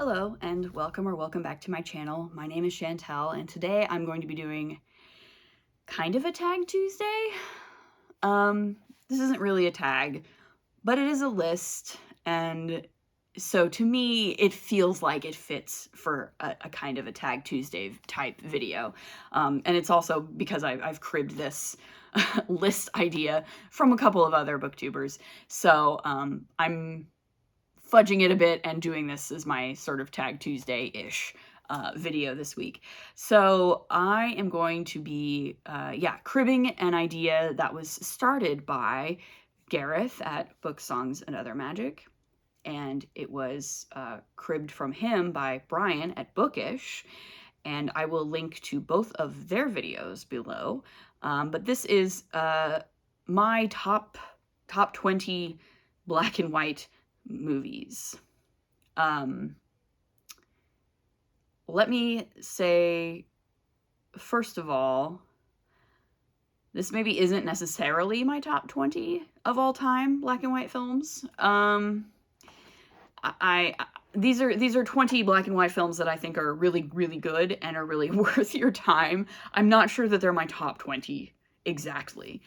Hello and welcome back to my channel. My name is Chantel and today I'm going to be doing kind of a Tag Tuesday. This isn't really a tag, but it is a list, and so to me it feels like it fits for a kind of a Tag Tuesday type video. And it's also because I've cribbed this list idea from a couple of other booktubers. So I'm fudging it a bit and doing this as my sort of Tag Tuesday-ish video this week. So I am going to be, cribbing an idea that was started by Gareth at Book Songs and Other Magic, and it was cribbed from him by Brian at Bookish, and I will link to both of their videos below. But this is my top 20 black and white movies. Let me say, first of all, this maybe isn't necessarily my top 20 of all time black and white films. These are 20 black and white films that I think are really, really good and are really worth your time. I'm not sure that they're my top 20 exactly.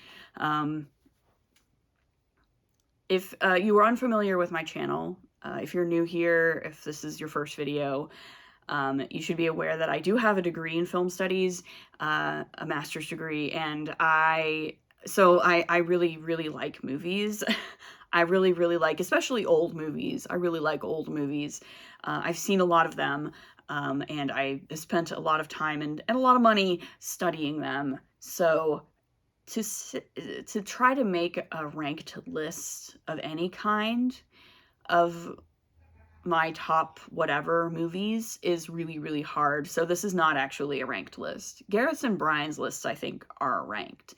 If you are unfamiliar with my channel, if you're new here, if this is your first video, you should be aware that I do have a degree in film studies, a master's degree, and I really, really like movies. I really, really like, especially old movies. I really like old movies. I've seen a lot of them, and I spent a lot of time and a lot of money studying them. So to try to make a ranked list of any kind of my top whatever movies is really, really hard. So this is not actually a ranked list. Gareth and Brian's lists, I think, are ranked.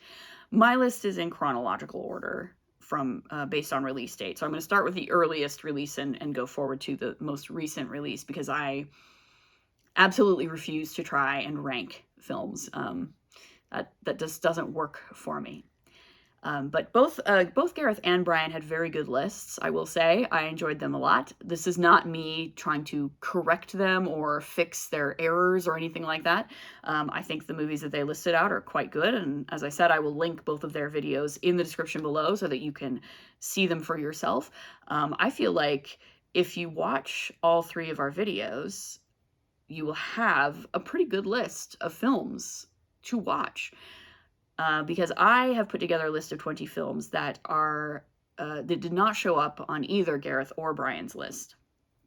My list is in chronological order from based on release date. So I'm going to start with the earliest release and go forward to the most recent release, because I absolutely refuse to try and rank films. That just doesn't work for me. But both Gareth and Brian had very good lists, I will say. I enjoyed them a lot. This is not me trying to correct them or fix their errors or anything like that. I think the movies that they listed out are quite good, and as I said, I will link both of their videos in the description below so that you can see them for yourself. I feel like if you watch all three of our videos, you will have a pretty good list of films to watch. Because I have put together a list of 20 films that are that did not show up on either Gareth or Brian's list.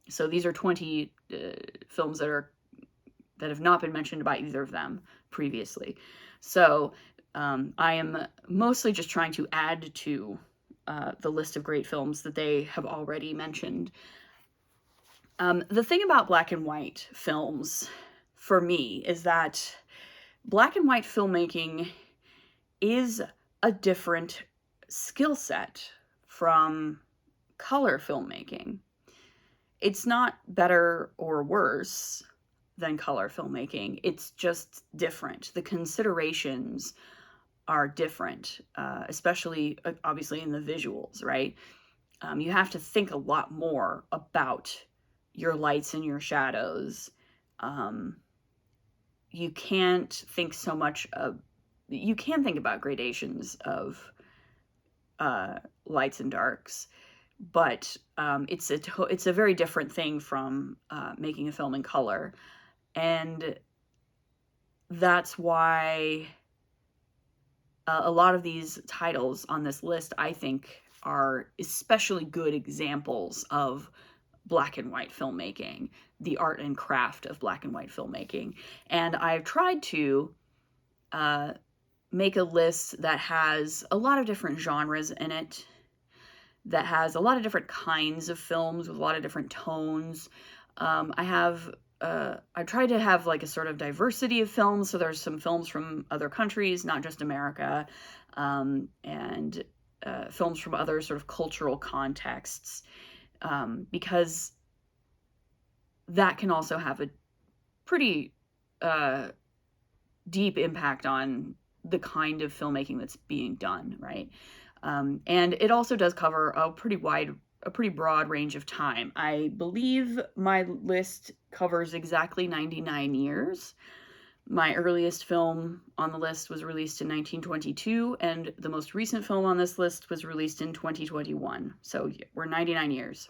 So these are 20 films that have not been mentioned by either of them previously. So I am mostly just trying to add to the list of great films that they have already mentioned. The thing about black and white films for me is that black and white filmmaking is a different skill set from color filmmaking. It's not better or worse than color filmmaking. It's just different. The considerations are different, especially obviously in the visuals, right? You have to think a lot more about your lights and your shadows. You can't think so much of you can think about gradations of lights and darks, but it's a very different thing from making a film in color, and that's why a lot of these titles on this list, I think, are especially good examples of black and white filmmaking, the art and craft of black and white filmmaking. And I've tried to make a list that has a lot of different genres in it, that has a lot of different kinds of films with a lot of different tones. I tried to have like a sort of diversity of films, so there's some films from other countries, not just America, and films from other sort of cultural contexts, because that can also have a pretty deep impact on the kind of filmmaking that's being done, right? And it also does cover a pretty wide a pretty broad range of time. I believe my list covers exactly 99 years. My earliest film on the list was released in 1922, and the most recent film on this list was released in 2021. So we're 99 years.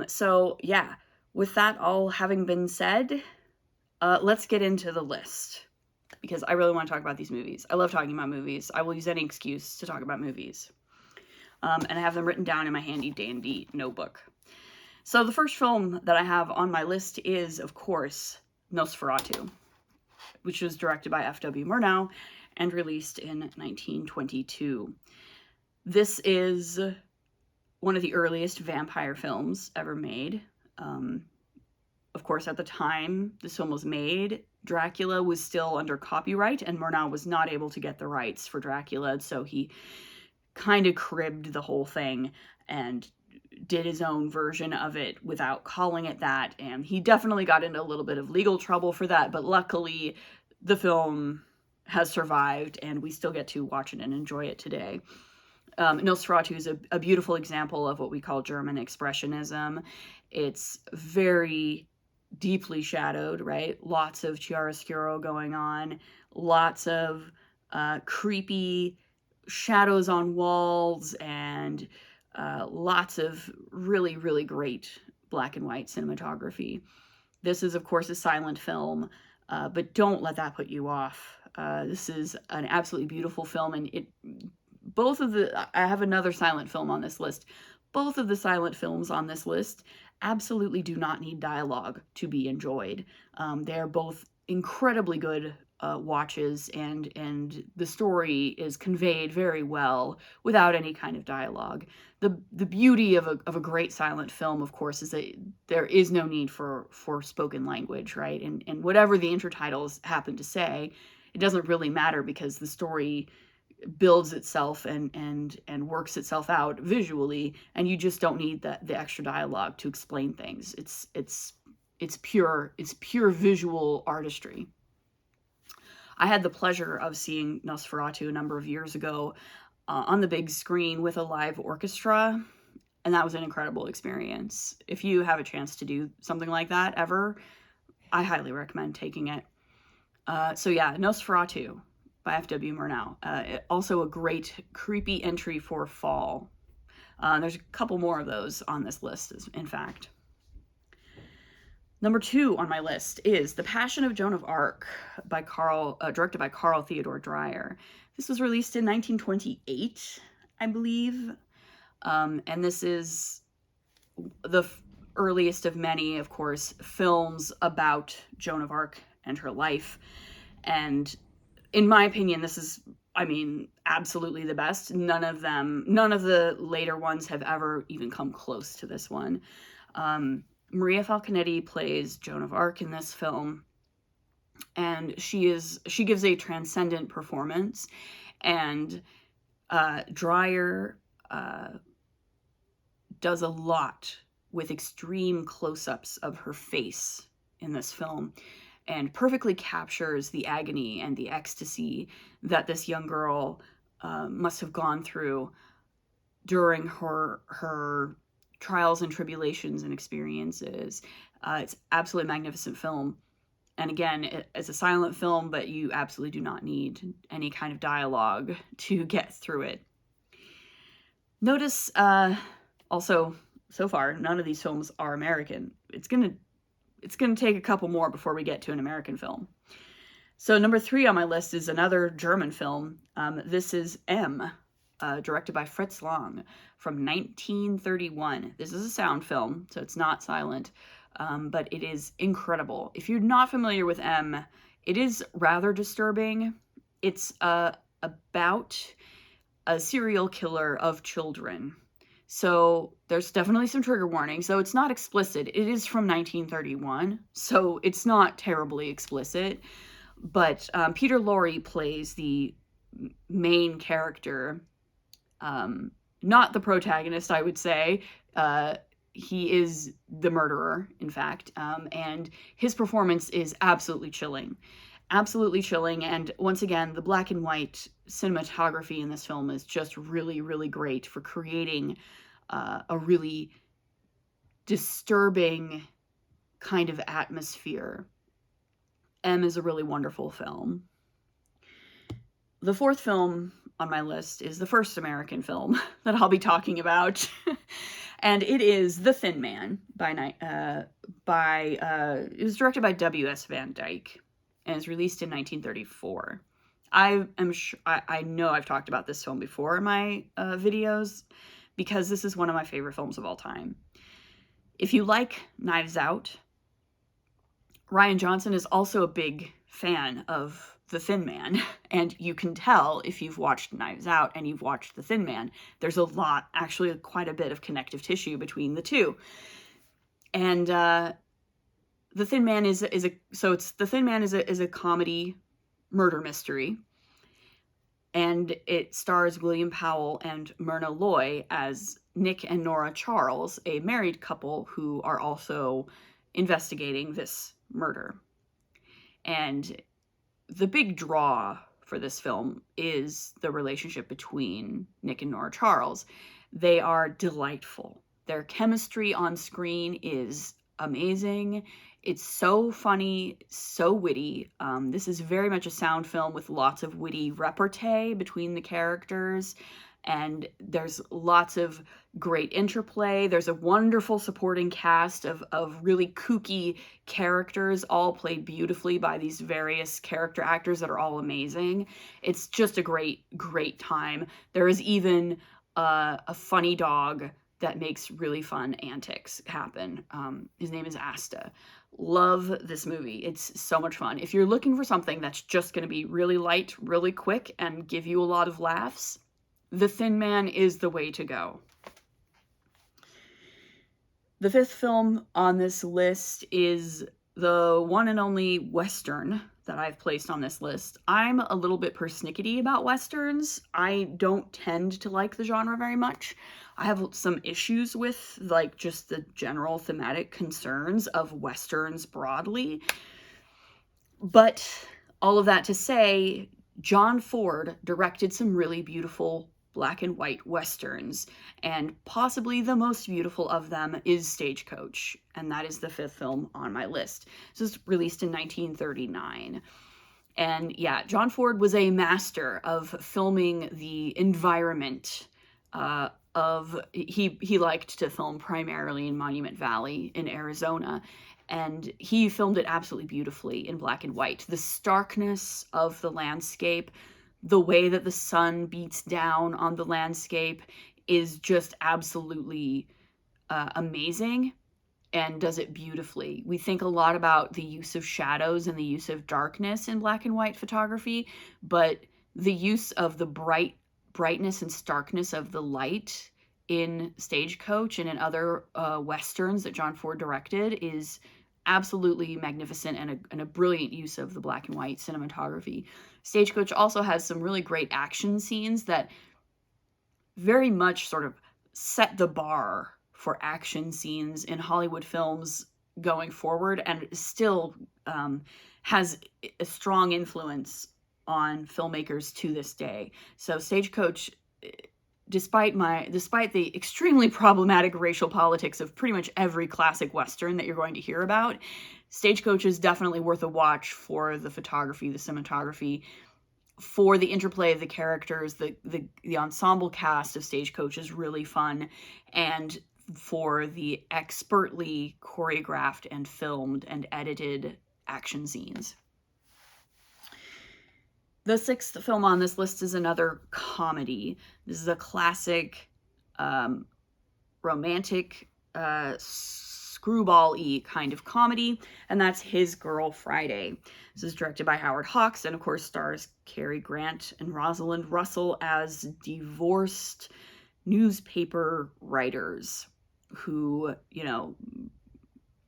So yeah, with that all having been said, let's get into the list, because I really want to talk about these movies. I love talking about movies. I will use any excuse to talk about movies. And I have them written down in my handy dandy notebook. So the first film that I have on my list is, of course, Nosferatu, which was directed by F.W. Murnau and released in 1922. This is one of the earliest vampire films ever made. Of course, at the time this film was made, Dracula was still under copyright, and Murnau was not able to get the rights for Dracula, so he kind of cribbed the whole thing and did his own version of it without calling it that, and he definitely got into a little bit of legal trouble for that, but luckily the film has survived and we still get to watch it and enjoy it today. Nosferatu is a beautiful example of what we call German expressionism. It's very deeply shadowed, right? Lots of chiaroscuro going on, lots of creepy shadows on walls, and lots of really, really great black and white cinematography. This is, of course, a silent film, but don't let that put you off. This is an absolutely beautiful film, and I have another silent film on this list. Both of the silent films on this list absolutely do not need dialogue to be enjoyed. They're both incredibly good watches, and the story is conveyed very well without any kind of dialogue. The beauty of a great silent film, of course, is that there is no need for spoken language, right? And whatever the intertitles happen to say, it doesn't really matter, because the story builds itself and works itself out visually, and you just don't need the extra dialogue to explain things. It's pure visual artistry. I had the pleasure of seeing Nosferatu a number of years ago on the big screen with a live orchestra, and that was an incredible experience. If you have a chance to do something like that ever, I highly recommend taking it. So yeah, Nosferatu by F.W. Murnau. Also a great creepy entry for fall. There's a couple more of those on this list, in fact. Number 2 on my list is The Passion of Joan of Arc, directed by Carl Theodor Dreyer. This was released in 1928, I believe, and this is the earliest of many, of course, films about Joan of Arc and her life. And in my opinion, this is, absolutely the best. None of the later ones have ever even come close to this one. Maria Falconetti plays Joan of Arc in this film, and she gives a transcendent performance, and Dreyer does a lot with extreme close-ups of her face in this film, and perfectly captures the agony and the ecstasy that this young girl must have gone through during her trials and tribulations and experiences. It's absolutely magnificent film. And again, it's a silent film, but you absolutely do not need any kind of dialogue to get through it. Notice, also, so far, none of these films are American. It's gonna take a couple more before we get to an American film. So number 3 on my list is another German film. This is M, directed by Fritz Lang from 1931. This is a sound film, so it's not silent, but it is incredible. If you're not familiar with M, it is rather disturbing. It's about a serial killer of children. So there's definitely some trigger warning. So it's not explicit. It is from 1931, so it's not terribly explicit. But Peter Lorre plays the main character, not the protagonist, I would say. He is the murderer, in fact, and his performance is absolutely chilling. Absolutely chilling, and once again, the black and white cinematography in this film is just really, really great for creating a really disturbing kind of atmosphere. M is a really wonderful film. The fourth film on my list is the first American film that I'll be talking about. And it is The Thin Man it was directed by W.S. Van Dyke and is released in 1934. I know I've talked about this film before in my videos because this is one of my favorite films of all time. If you like Knives Out, Rian Johnson is also a big fan of The Thin Man, and you can tell if you've watched Knives Out and you've watched The Thin Man. There's a lot, actually quite a bit of connective tissue between the two. And The Thin Man is a comedy murder mystery, and it stars William Powell and Myrna Loy as Nick and Nora Charles, a married couple who are also investigating this murder. And the big draw for this film is the relationship between Nick and Nora Charles. They are delightful. Their chemistry on screen is amazing. It's so funny, so witty. This is very much a sound film with lots of witty repartee between the characters, and there's lots of great interplay. There's a wonderful supporting cast of really kooky characters, all played beautifully by these various character actors that are all amazing. It's just a great, great time. There is even a funny dog that makes really fun antics happen. His name is Asta. Love this movie. It's so much fun. If you're looking for something that's just going to be really light, really quick, and give you a lot of laughs, The Thin Man is the way to go. The fifth film on this list is the one and only Western that I've placed on this list. I'm a little bit persnickety about Westerns. I don't tend to like the genre very much. I have some issues with, like, just the general thematic concerns of Westerns broadly. But all of that to say, John Ford directed some really beautiful black and white Westerns, and possibly the most beautiful of them is Stagecoach, and that is the fifth film on my list. This was released in 1939. And yeah, John Ford was a master of filming the environment he liked to film primarily in Monument Valley in Arizona, and he filmed it absolutely beautifully in black and white. The starkness of the landscape, the way that the sun beats down on the landscape is just absolutely amazing, and does it beautifully. We think a lot about the use of shadows and the use of darkness in black and white photography, but the use of the brightness and starkness of the light in Stagecoach and in other Westerns that John Ford directed is absolutely magnificent, and a brilliant use of the black and white cinematography. Stagecoach also has some really great action scenes that very much sort of set the bar for action scenes in Hollywood films going forward, and still has a strong influence on filmmakers to this day. So Stagecoach, despite the extremely problematic racial politics of pretty much every classic Western that you're going to hear about, Stagecoach is definitely worth a watch for the photography, the cinematography, for the interplay of the characters. The ensemble cast of Stagecoach is really fun, and for the expertly choreographed and filmed and edited action scenes. The sixth film on this list is another comedy. This is a classic romantic screwball-y kind of comedy, and that's His Girl Friday. This is directed by Howard Hawks, and of course stars Cary Grant and Rosalind Russell as divorced newspaper writers who, you know,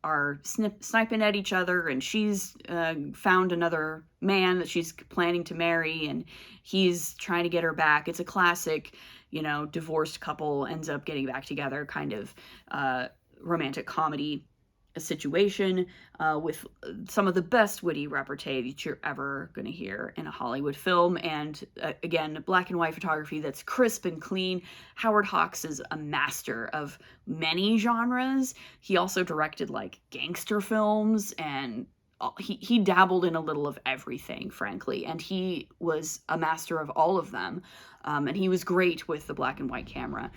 are sniping at each other, and she's found another man that she's planning to marry, and he's trying to get her back. It's a classic, you know, divorced couple ends up getting back together kind of romantic comedy. situation with some of the best witty repartee that you're ever going to hear in a Hollywood film. And again, black and white photography that's crisp and clean. Howard Hawks is a master of many genres. He also directed like gangster films, and he dabbled in a little of everything, frankly, and he was a master of all of them. And he was great with the black and white camera.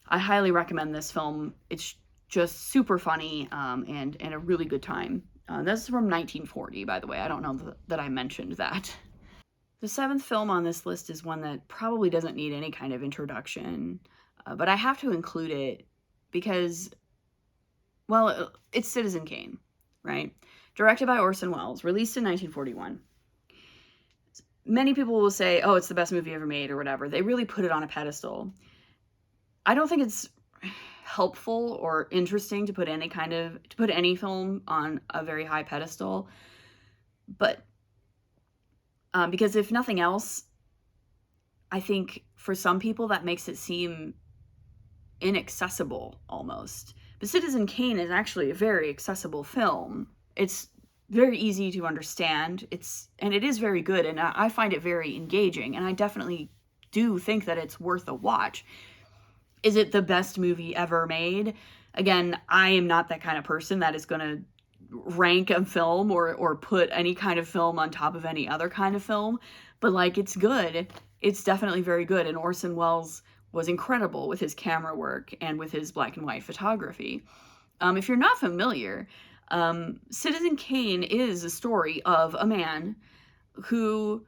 I highly recommend this film. It's just super funny, and a really good time. This is from 1940, by the way. I don't know that I mentioned that. The seventh film on this list is one that probably doesn't need any kind of introduction, but I have to include it because, well, it's Citizen Kane, right? Directed by Orson Welles, released in 1941. Many people will say, oh, it's the best movie ever made or whatever. They really put it on a pedestal. I don't think it's helpful or interesting to put any film on a very high pedestal, but because if nothing else, I think for some people that makes it seem inaccessible almost. But Citizen Kane is actually a very accessible film. It's very easy to understand. And it is very good, and I find it very engaging, and I definitely do think that it's worth a watch. Is it the best movie ever made? Again, I am not that kind of person that is going to rank a film or put any kind of film on top of any other kind of film, but like, it's good. It's definitely very good, and Orson Welles was incredible with his camera work and with his black and white photography. If you're not familiar, Citizen Kane is a story of a man who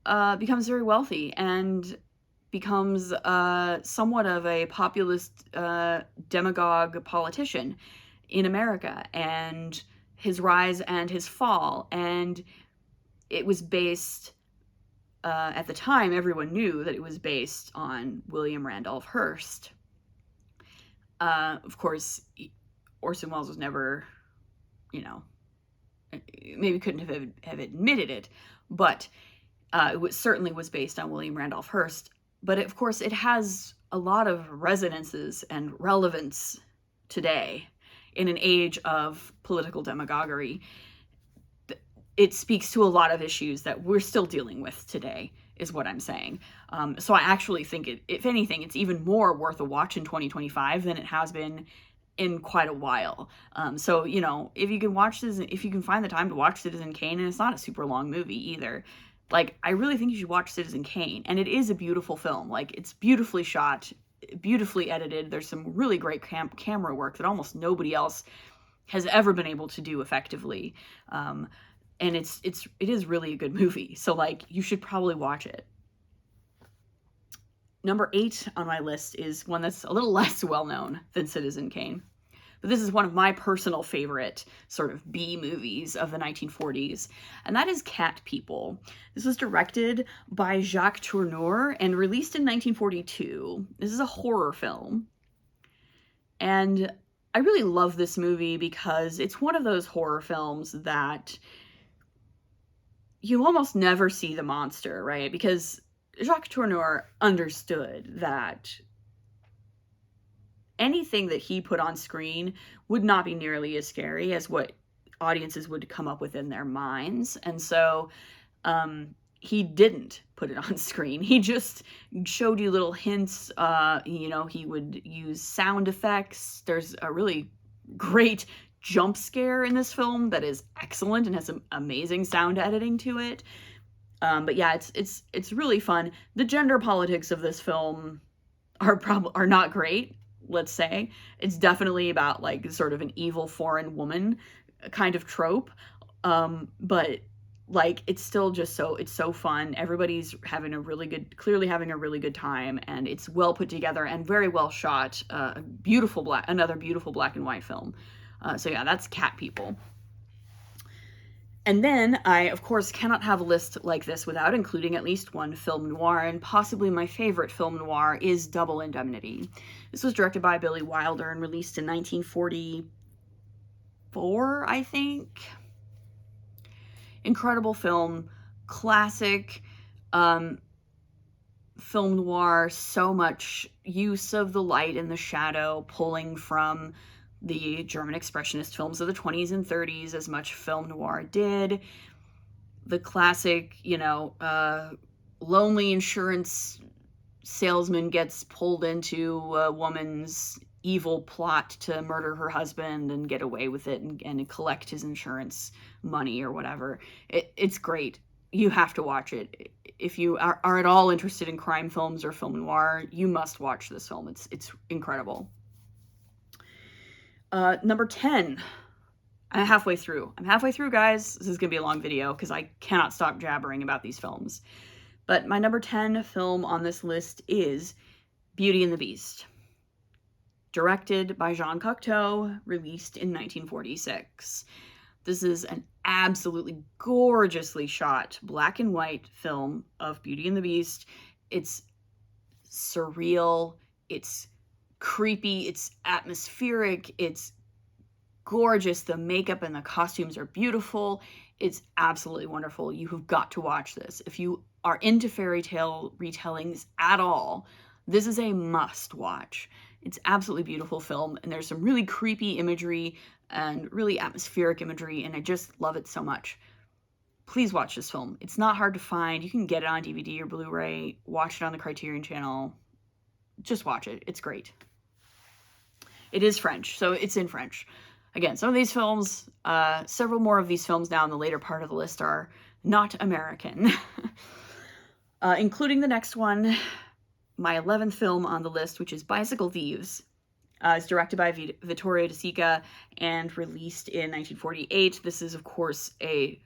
becomes very wealthy and becomes somewhat of a populist demagogue politician in America, and his rise and his fall. And it was based, at the time, everyone knew that it was based on William Randolph Hearst. Of course, Orson Welles was never, maybe couldn't have admitted it, but it certainly was based on William Randolph Hearst. But of course, it has a lot of resonances and relevance today in an age of political demagoguery. It speaks to a lot of issues that we're still dealing with today, is what I'm saying. So I actually think, if anything, it's even more worth a watch in 2025 than it has been in quite a while. So, if you can find the time to watch Citizen Kane, and it's not a super long movie either, like, I really think you should watch Citizen Kane. And it is a beautiful film. Like, it's beautifully shot, beautifully edited. There's some really great camera work that almost nobody else has ever been able to do effectively. And it is really a good movie. So, like, you should probably watch it. Number 8 on my list is one that's a little less well-known than Citizen Kane. But this is one of my personal favorite sort of B movies of the 1940s, and that is Cat People. This was directed by Jacques Tourneur and released in 1942. This is a horror film, and I really love this movie because it's one of those horror films that you almost never see the monster, right? Because Jacques Tourneur understood that anything that he put on screen would not be nearly as scary as what audiences would come up with in their minds. And so he didn't put it on screen. He just showed you little hints. He would use sound effects. There's a really great jump scare in this film that is excellent and has some amazing sound editing to it. But yeah, it's really fun. The gender politics of this film are not great. Let's say it's definitely about like sort of an evil foreign woman kind of trope, but like it's still just it's so fun. Everybody's clearly having a really good time, and it's well put together and very well shot. Another beautiful black and white film. So yeah, that's Cat People. And then I, of course, cannot have a list like this without including at least one film noir, and possibly my favorite film noir is Double Indemnity. This was directed by Billy Wilder and released in 1944, I think. Incredible film, classic film noir, so much use of the light and the shadow, pulling from the German expressionist films of the 20s and 30s, as much film noir did. The classic, lonely insurance salesman gets pulled into a woman's evil plot to murder her husband and get away with it and collect his insurance money or whatever. It's great. You have to watch it. If you are at all interested in crime films or film noir, you must watch this film. It's incredible. Number 10. I'm halfway through, guys. This is going to be a long video because I cannot stop jabbering about these films. But my number 10 film on this list is Beauty and the Beast. Directed by Jean Cocteau, released in 1946. This is an absolutely gorgeously shot black and white film of Beauty and the Beast. It's surreal, it's creepy, it's atmospheric, it's gorgeous. The makeup and the costumes are beautiful. It's absolutely wonderful. You have got to watch this. If you are into fairy tale retellings at all, this is a must watch. It's absolutely beautiful film, and there's some really creepy imagery and really atmospheric imagery, and I just love it so much. Please watch this film. It's not hard to find. You can get it on DVD or Blu-ray, watch it on the Criterion Channel. Just watch it. It's great. It is French, so it's in French. Again, some of these films, several more of these films now in the later part of the list are not American. Including the next one, my 11th film on the list, which is Bicycle Thieves. It's directed by Vittorio De Sica and released in 1948. This is, of course, a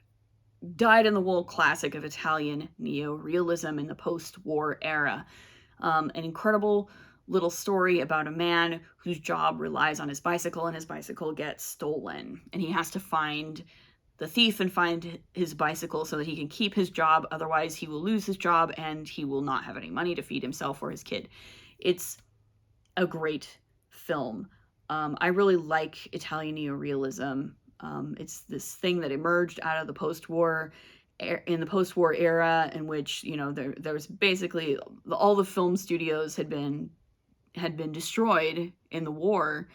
dyed-in-the-wool classic of Italian neo-realism in the post-war era. An incredible little story about a man whose job relies on his bicycle, and his bicycle gets stolen. And he has to find the thief and find his bicycle so that he can keep his job. Otherwise, he will lose his job and he will not have any money to feed himself or his kid. It's a great film. I really like Italian neorealism. It's this thing that emerged out of the post-war era, in which there was basically all the film studios had been destroyed in the war,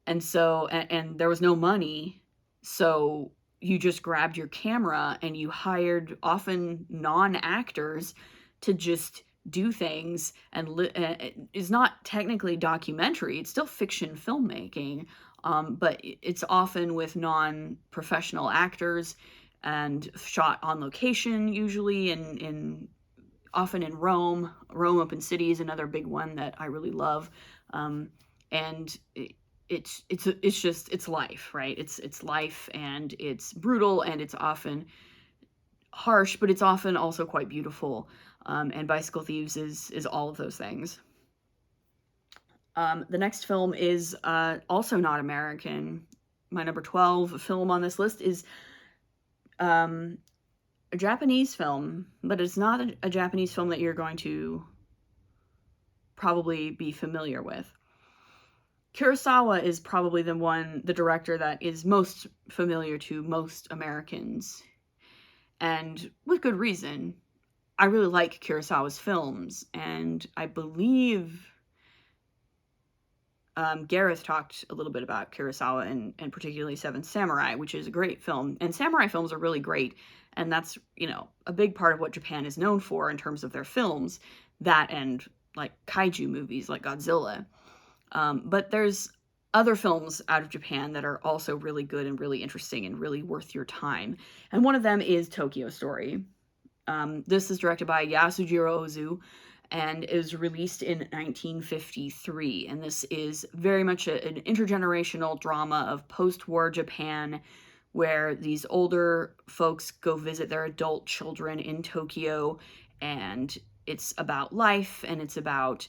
and so and there was no money, so you just grabbed your camera and you hired often non-actors to just do things, and it's not technically documentary, it's still fiction filmmaking, but it's often with non-professional actors and shot on location, usually often in Rome. Open City is another big one that I really love, and it's life, right? It's life, and it's brutal, and it's often harsh, but it's often also quite beautiful. And Bicycle Thieves is all of those things. The next film is also not American. My number 12 film on this list is a Japanese film, but it's not a Japanese film that you're going to probably be familiar with. Kurosawa is probably the director that is most familiar to most Americans, and with good reason. I really like Kurosawa's films, and I believe Gareth talked a little bit about Kurosawa and particularly Seven Samurai, which is a great film, and samurai films are really great, and that's, a big part of what Japan is known for in terms of their films, that and like kaiju movies like Godzilla. But there's other films out of Japan that are also really good and really interesting and really worth your time. And one of them is Tokyo Story. This is directed by Yasujiro Ozu and is released in 1953. And this is very much an intergenerational drama of post-war Japan, where these older folks go visit their adult children in Tokyo, and it's about life, and it's about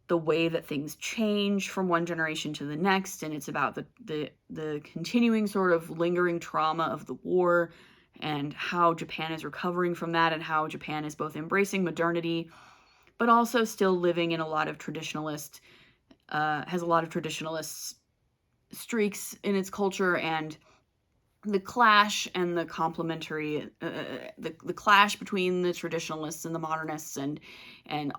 the way that things change from one generation to the next, and it's about the continuing sort of lingering trauma of the war, and how Japan is recovering from that, and how Japan is both embracing modernity, but also still living in a lot of traditionalist, has a lot of traditionalist streaks in its culture, and the clash and the complementary, the clash between the traditionalists and the modernists, and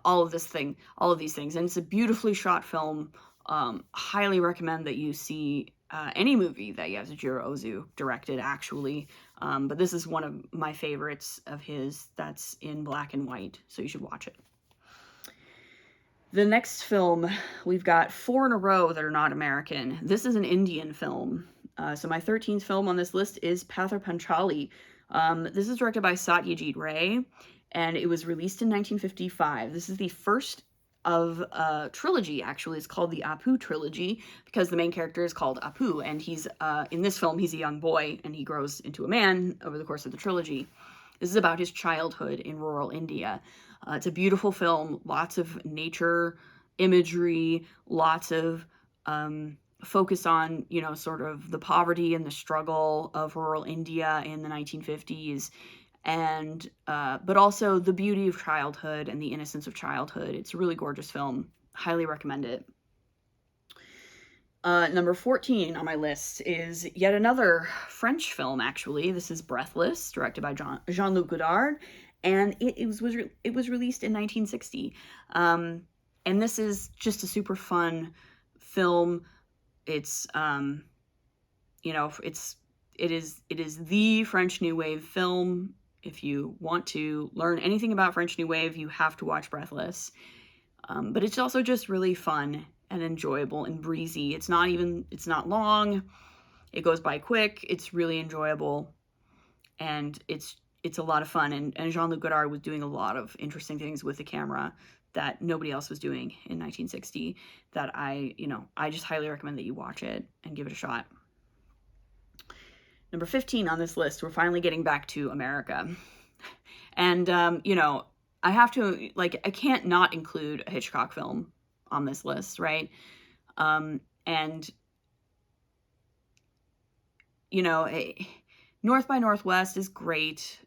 all of these things. And it's a beautifully shot film, Highly recommend that you see any movie that Yasujiro Ozu directed, actually. But this is one of my favorites of his that's in black and white, so you should watch it. The next film, we've got 4 in a row that are not American. This is an Indian film. So my 13th film on this list is Pather Panchali. This is directed by Satyajit Ray, and it was released in 1955. This is the first of a trilogy, actually. It's called the Apu trilogy because the main character is called Apu, and he's in this film he's a young boy and he grows into a man over the course of the trilogy. This is about his childhood in rural India. It's a beautiful film, lots of nature imagery, lots of focus on, you know, sort of the poverty and the struggle of rural India in the 1950s. And but also the beauty of childhood and the innocence of childhood. It's a really gorgeous film. Highly recommend it. Number 14 on my list is yet another French film, actually. This is Breathless, directed by Jean-Luc Godard, and it was released in 1960. And this is just a super fun film. It's you know, it is the French New Wave film. If you want to learn anything about French New Wave, you have to watch Breathless. But it's also just really fun and enjoyable and breezy. It's not long. It goes by quick. It's really enjoyable. And it's a lot of fun. And Jean-Luc Godard was doing a lot of interesting things with the camera that nobody else was doing in 1960 that I just highly recommend that you watch it and give it a shot. Number 15 on this list, we're finally getting back to America. And, I have to, I can't not include a Hitchcock film on this list, right? North by Northwest is great.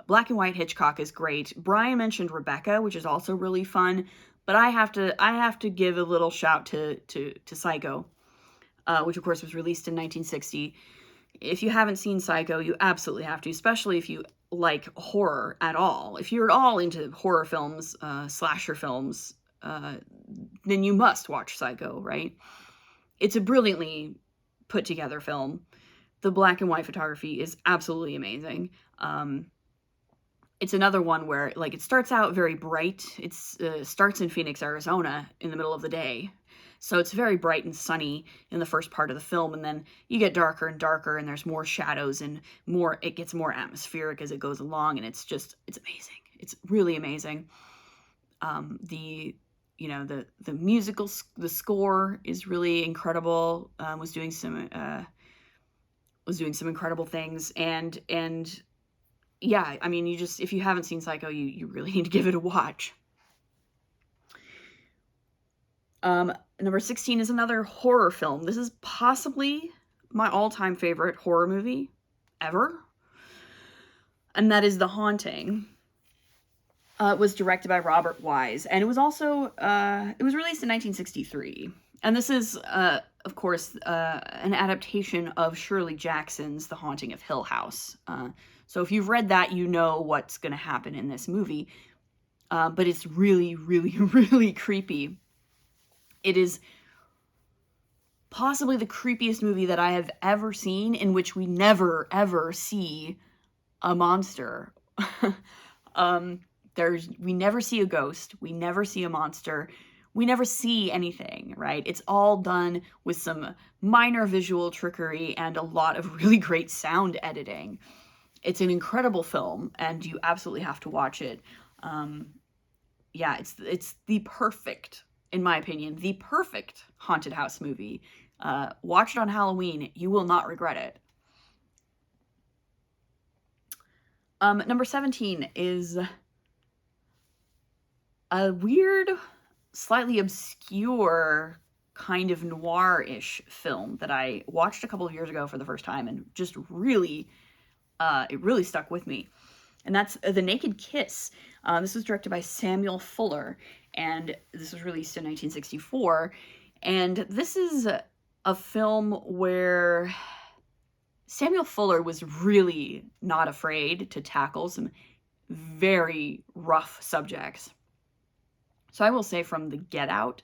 Black and White Hitchcock is great. Brian mentioned Rebecca, which is also really fun. But I have to give a little shout to Psycho, which of course was released in 1960. If you haven't seen Psycho, you absolutely have to, especially if you like horror at all. If you're at all into horror films, slasher films, then you must watch Psycho, right? It's a brilliantly put together film. The black and white photography is absolutely amazing. It's another one where, it starts out very bright. It starts in Phoenix, Arizona in the middle of the day. So it's very bright and sunny in the first part of the film, and then you get darker and darker, and there's more shadows and it gets more atmospheric as it goes along, and it's amazing. It's really amazing. The musical, the score is really incredible. Was doing some incredible things, and yeah, I mean, if you haven't seen Psycho, you really need to give it a watch. Number 16 is another horror film. This is possibly my all-time favorite horror movie ever, and that is The Haunting. It was directed by Robert Wise, and it was also it was released in 1963. And this is, of course, an adaptation of Shirley Jackson's The Haunting of Hill House. So if you've read that, you know what's going to happen in this movie. But it's really, really, really creepy. It is possibly the creepiest movie that I have ever seen, in which we never, ever see a monster. We never see a ghost. We never see a monster. We never see anything, right? It's all done with some minor visual trickery and a lot of really great sound editing. It's an incredible film, and you absolutely have to watch it. Yeah, it's the perfect, in my opinion, the perfect haunted house movie. Watch it on Halloween. You will not regret it. Number 17 is a weird, slightly obscure, kind of noir-ish film that I watched a couple of years ago for the first time, and just really, it really stuck with me. And that's The Naked Kiss. This was directed by Samuel Fuller, and this was released in 1964. And this is a film where Samuel Fuller was really not afraid to tackle some very rough subjects. So I will say, from the get out,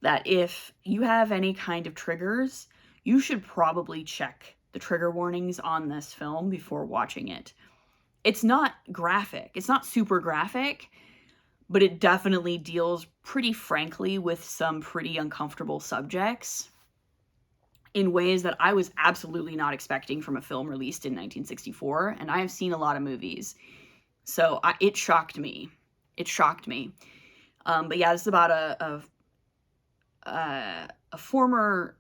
that if you have any kind of triggers, you should probably check the trigger warnings on this film before watching it. It's not graphic. It's not super graphic, but it definitely deals pretty frankly with some pretty uncomfortable subjects in ways that I was absolutely not expecting from a film released in 1964, and I have seen a lot of movies, so it shocked me. It shocked me. But yeah, this is about a former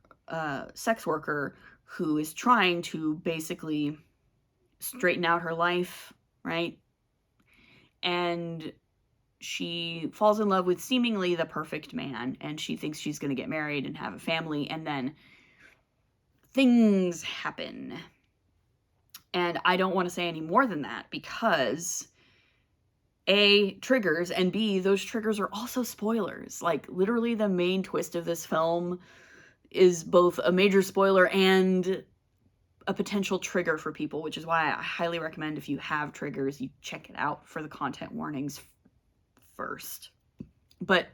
sex worker who is trying to basically straighten out her life, right? And she falls in love with seemingly the perfect man, and she thinks she's going to get married and have a family, and then things happen. And I don't want to say any more than that because A, triggers, and B, those triggers are also spoilers. Like, literally the main twist of this film is both a major spoiler and a potential trigger for people, which is why I highly recommend if you have triggers, you check it out for the content warnings first. But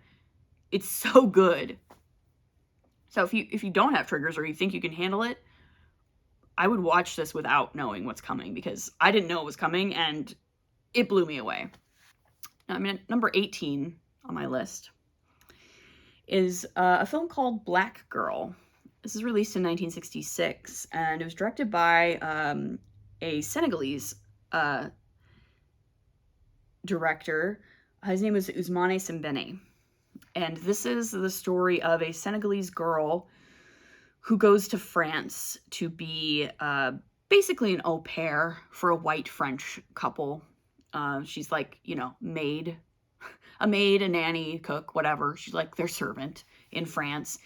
it's so good. So if you don't have triggers or you think you can handle it, I would watch this without knowing what's coming, because I didn't know it was coming and it blew me away. Now, number 18 on my list is a film called Black Girl. This is released in 1966, and it was directed by a Senegalese director. His name is Ousmane Sembene. And this is the story of a Senegalese girl who goes to France to be basically an au pair for a white French couple. She's like, maid, a nanny, cook, whatever. She's like their servant in France.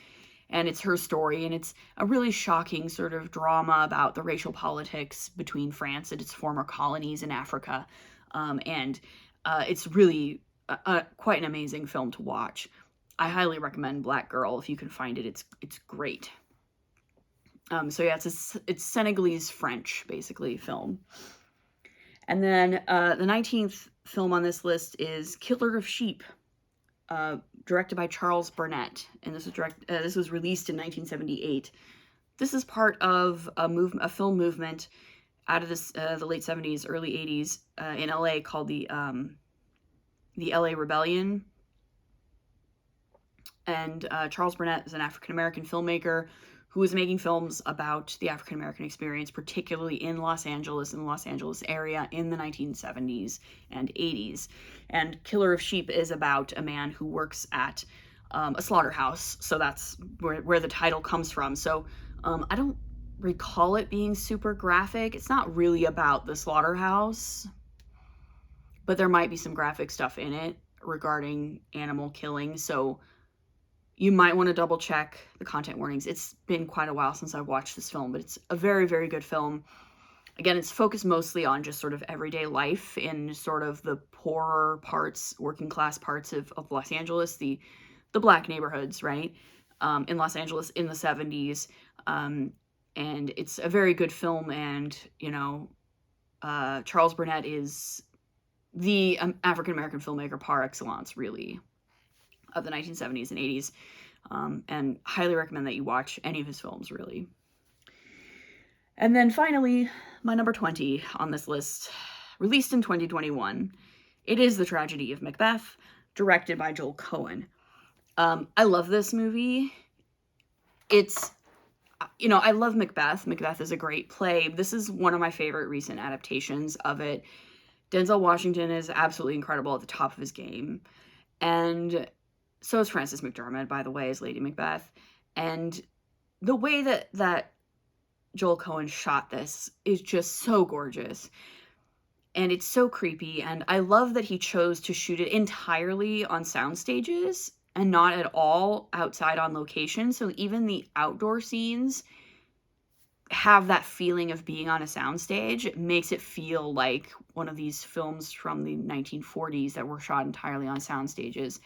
And it's her story, and it's a really shocking sort of drama about the racial politics between France and its former colonies in Africa. And it's really quite an amazing film to watch. I highly recommend Black Girl if you can find it. It's great. So yeah, it's Senegalese French, basically, film. And then the 19th film on this list is Killer of Sheep, directed by Charles Burnett, and this was released in 1978. This is part of a film movement out of the late 70s, early 80s in LA called the LA Rebellion. And Charles Burnett is an African-American filmmaker who was making films about the African-American experience, particularly in Los Angeles and the Los Angeles area in the 1970s and 80s. And Killer of Sheep is about a man who works at a slaughterhouse, so that's where the title comes from. So I don't recall it being super graphic. It's not really about the slaughterhouse, but there might be some graphic stuff in it regarding animal killing, so you might want to double check the content warnings. It's been quite a while since I've watched this film, but it's a very, very good film. Again, it's focused mostly on just sort of everyday life in sort of the poorer parts, working class parts of Los Angeles, the black neighborhoods, right? In Los Angeles in the 70s. And it's a very good film, and, Charles Burnett is the African-American filmmaker par excellence, really, of the 1970s and 80s, and highly recommend that you watch any of his films, really. And then finally, my number 20 on this list, released in 2021, it is The Tragedy of Macbeth, directed by Joel Cohen. I love this movie. I love Macbeth. Macbeth is a great play. This is one of my favorite recent adaptations of it. Denzel Washington is absolutely incredible at the top of his game. And so is Frances McDormand, by the way, as Lady Macbeth. And the way that Joel Cohen shot this is just so gorgeous. And it's so creepy. And I love that he chose to shoot it entirely on sound stages and not at all outside on location. So even the outdoor scenes have that feeling of being on a soundstage. It makes it feel like one of these films from the 1940s that were shot entirely on sound stages.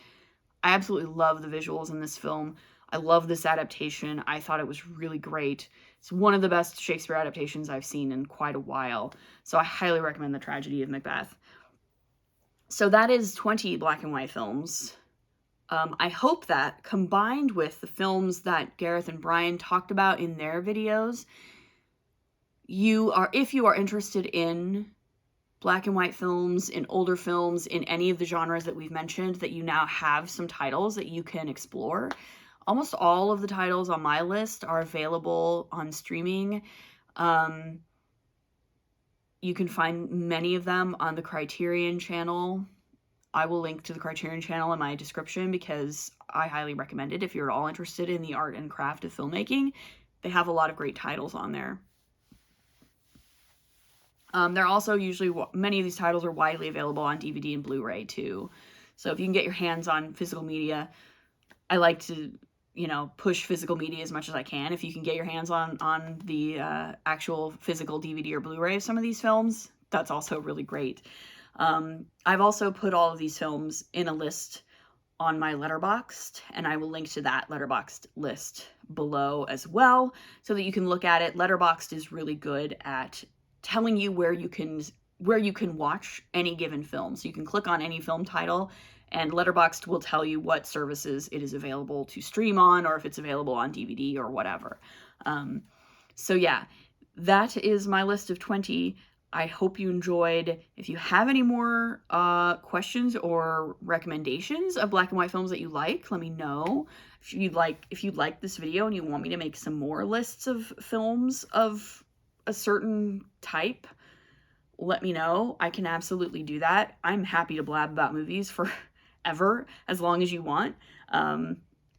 I absolutely love the visuals in this film. I love this adaptation. I thought it was really great. It's one of the best Shakespeare adaptations I've seen in quite a while. So I highly recommend The Tragedy of Macbeth. So that is 20 black and white films I hope that, combined with the films that Gareth and Brian talked about in their videos, if you are interested in black and white films, in older films, in any of the genres that we've mentioned, that you now have some titles that you can explore. Almost all of the titles on my list are available on streaming. You can find many of them on the Criterion channel. I will link to the Criterion channel in my description because I highly recommend it if you're at all interested in the art and craft of filmmaking. They have a lot of great titles on there. They're also usually, many of these titles are widely available on DVD and Blu-ray too. So if you can get your hands on physical media, I like to, push physical media as much as I can. If you can get your hands on the actual physical DVD or Blu-ray of some of these films, that's also really great. I've also put all of these films in a list on my Letterboxd, and I will link to that Letterboxd list below as well, so that you can look at it. Letterboxd is really good at telling you where you can watch any given film. So you can click on any film title, and Letterboxd will tell you what services it is available to stream on, or if it's available on DVD or whatever. So yeah, that is my list of 20. I hope you enjoyed. If you have any more questions or recommendations of black and white films that you like, let me know. If you like this video and you want me to make some more lists of films of a certain type, let me know. I can absolutely do that. I'm happy to blab about movies forever, as long as you want.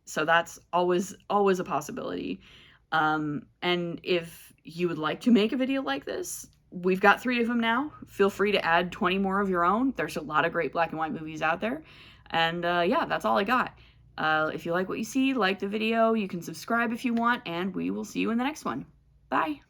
So that's always a possibility. And if you would like to make a video like this, we've got 3 of them now. Feel free to add 20 more of your own. There's a lot of great black and white movies out there. And yeah, that's all I got. If you like what you see, like the video, you can subscribe if you want, and we will see you in the next one. Bye.